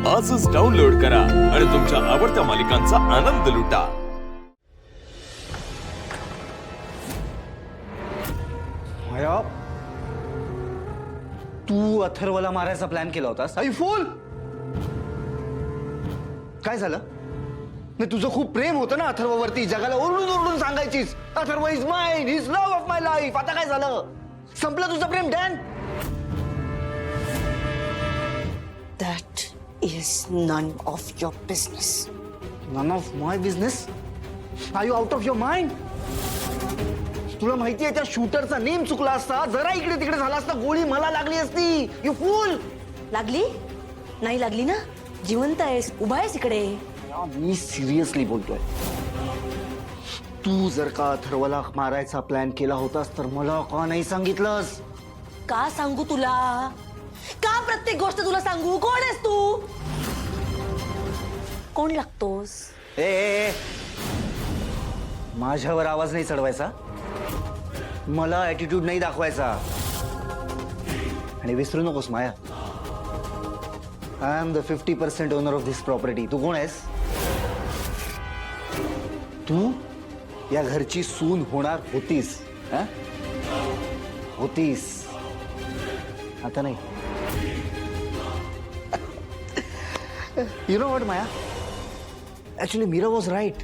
आजच डाउनलोड करा आणि तुमच्या आवडत्या मालिकांचा आनंद लुटा। माया, तू अथर्वला मारायचा प्लॅन केला होतास? आई फुल काय झालं? नाही, तुझं खूप प्रेम होतं ना अथर्ववरती, जगाला ओरडून ओरडून सांगायचीस Atharva is mine, he is love of my life. आता काय झालं? संपलं तुझं प्रेम डॅन? That is none of your business. None of my business? Are you out of your mind? तुला माहिती आहे त्या शूटरचा नेम चुकला असता, जरा इकडे तिकडे झाला असता, गोळी मला लागली असती। You fool. लागली? नाही लागली ना? जिवंत आहेस, उभा आहेस इकडे। मी सिरियसली बोलतोय। तू जर का अथर्वला मारायचा प्लॅन केला होतास तर मला का नाही सांगितलंस? का सांगू तुला? का प्रत्येक गोष्ट तुला सांगू? कोण आहेस तू? कोण लागतोस? ए, माझ्यावर आवाज नाही चढवायचा, मला ॲटिट्यूड नाही दाखवायचा। आणि विसरू नकोस Maya, I am the 50% owner of this property. तू कोण आहेस? तू या घरची सून होणार होतीस, होतीस, आता नाही। You know what, Maya? Actually, Meera was right.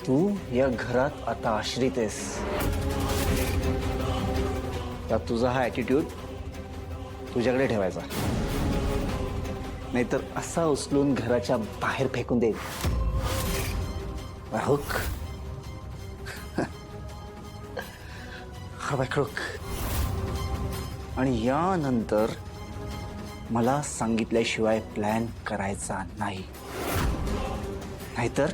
तू या घरात आता आश्रित आहेस। त्यात तुझा हा ॲटिट्यूड तुझ्याकडे ठेवायचा, नाहीतर असा उचलून घराच्या बाहेर फेकून देईल। Hook crook. आणि यानंतर मला सांगितल्याशिवाय प्लॅन करायचा नाही, नाहीतर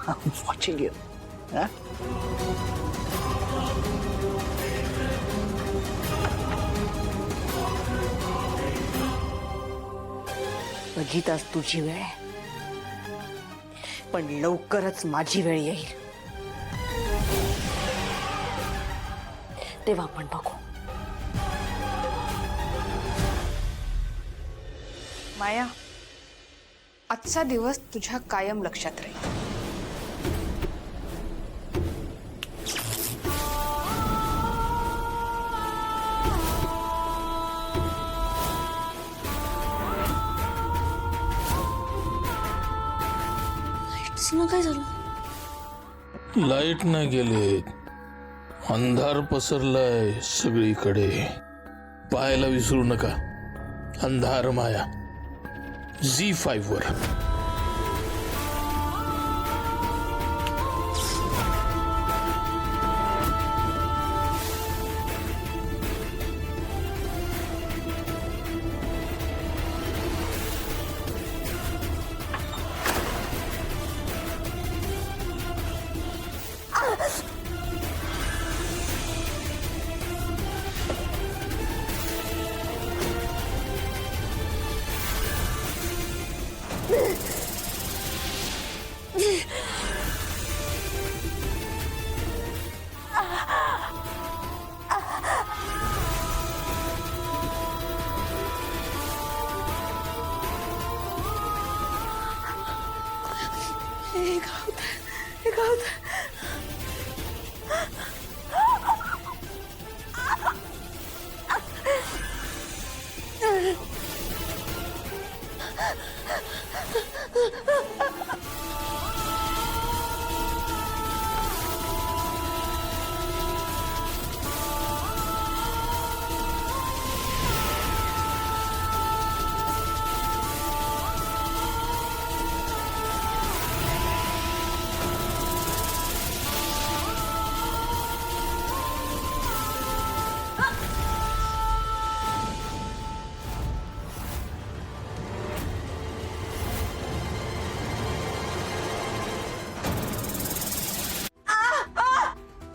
I'm watching you. बघितास तुझी वेळ, पण लवकरच माझी वेळ येईल, तेव्हा आपण बघू। माया, आजचा दिवस तुझ्या कायम लक्षात राहील। काय झालं? लाईट नाही गेले, अंधार पसरलाय सगळीकडे। पाहायला विसरू नका अंधार माया ZEE5 वर।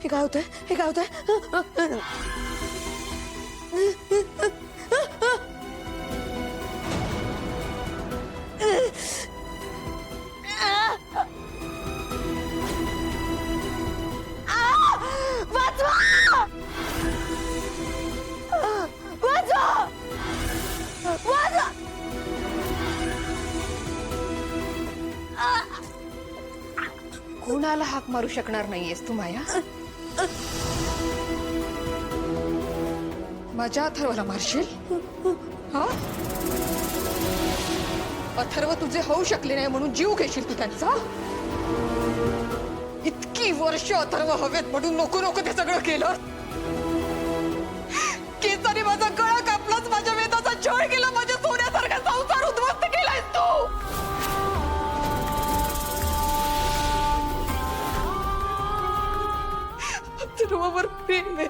हे काय होतंय? हे काय होतंय? वाचवा! कोणाला हाक मारू शकणार नाहीयेस तू माया. माझ्या अथर्वला मारशील? हा, अथर्व तुझे होऊ शकले नाही म्हणून जीव घेशील तू त्यांचा? इतकी वर्ष अथर्व हवेत म्हणून नको नको ते सगळं केलं. केसाने माझा गळा कापलाच, माझ्या वेदाचा छळ केला, माझ्या सोन्यासारखा संसार उद्ध्वस्त केलायस तू. अथर्ववर प्रेम आहे,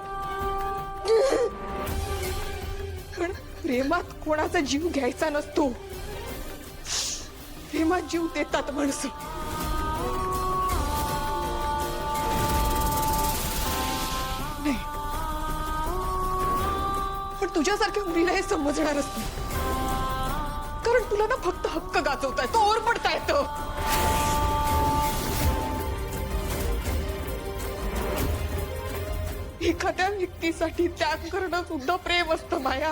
पण प्रेमात कोणाचा जीव घ्यायचा नसतो. प्रेमात जीव देतात माणसं. नाही, पण तुझ्यासारख्या मुलीला हे समजणारच नाही. कारण तुला ना फक्त हक्क गाजवता येतो, ओर पडता येतं. एखाद्या व्यक्तीसाठी त्याग करणं सुद्धा प्रेम असतं माया.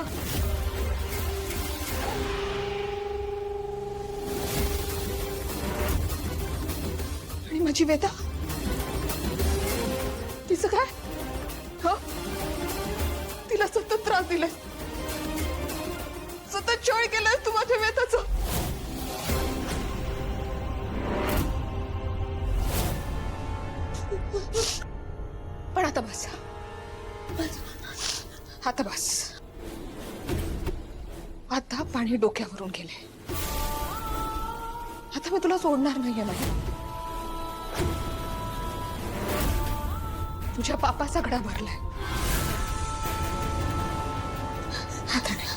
आणि माझी वेदा, तिचं काय? हा, तिला सतत त्रास दिलाय, सतत छळ केलाय तू माझ्या वेदाचं. पण आता बस, आता बस. आता पाणी डोक्यावरून गेले. आता मी तुला सोडणार नाहीये ना. तुझ्या पापाचा घडा भरलाय, आता नाही.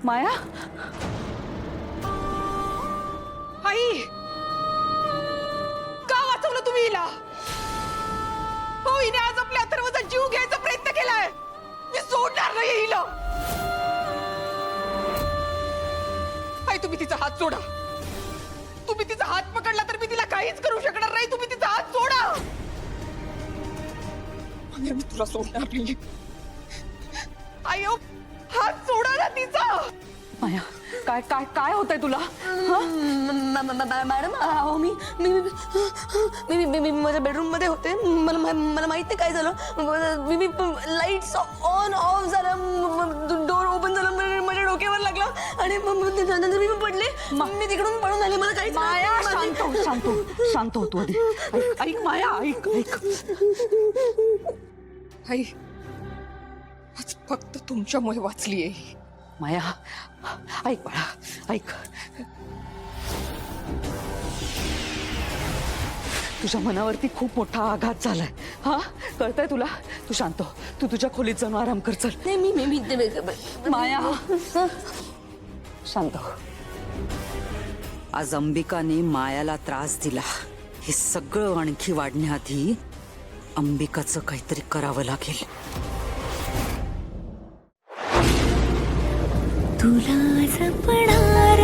माया, आई, का वाचवलं तुम्ही हिला? हो, हिने आज आपल्या अथर्वचा जीव घ्यायचा प्रयत्न केलाय. मी सोडणार नाही हिला. आई, तुम्ही तिचा हात सोडा. तुम्ही तिचा हात पकडला तर मी तिला काहीच करू शकणार नाही. तुम्ही तिचा हात सोडा. मी तुला सोडणार नाही. आई, हात सोडा ना तिचा. माया, काय काय काय होतंय तुला? मॅडम, अहो, मी मी मी मी मी माझ्या बेडरूम मध्ये होते. मला माहिती काय झालं. मी लाईट्स ऑन ऑफ झालं, डोर ओपन झालं, माझ्या डोक्यावर लागला आणि नंतर मी पडले. मी तिकडून पळून आले. मला काही माया, शांत हो तू आधी. ऐक माया, ऐक. आई, आज फक्त तुमच्यामुळे वाचलीये. माया, ऐक बाळा, ऐक. तुझ्या मनावरती खूप मोठा आघात झालाय. हा, कळतंय तुला? तू शांत हो. तू तुझ्या खोलीत जाऊन आराम कर. चल. नाही, मी माया, शांत हो. आज अंबिकाने मायाला त्रास दिला. हे सगळं आणखी वाढण्याआधी अंबिकाचं काहीतरी करावं लागेल. तुला जपणार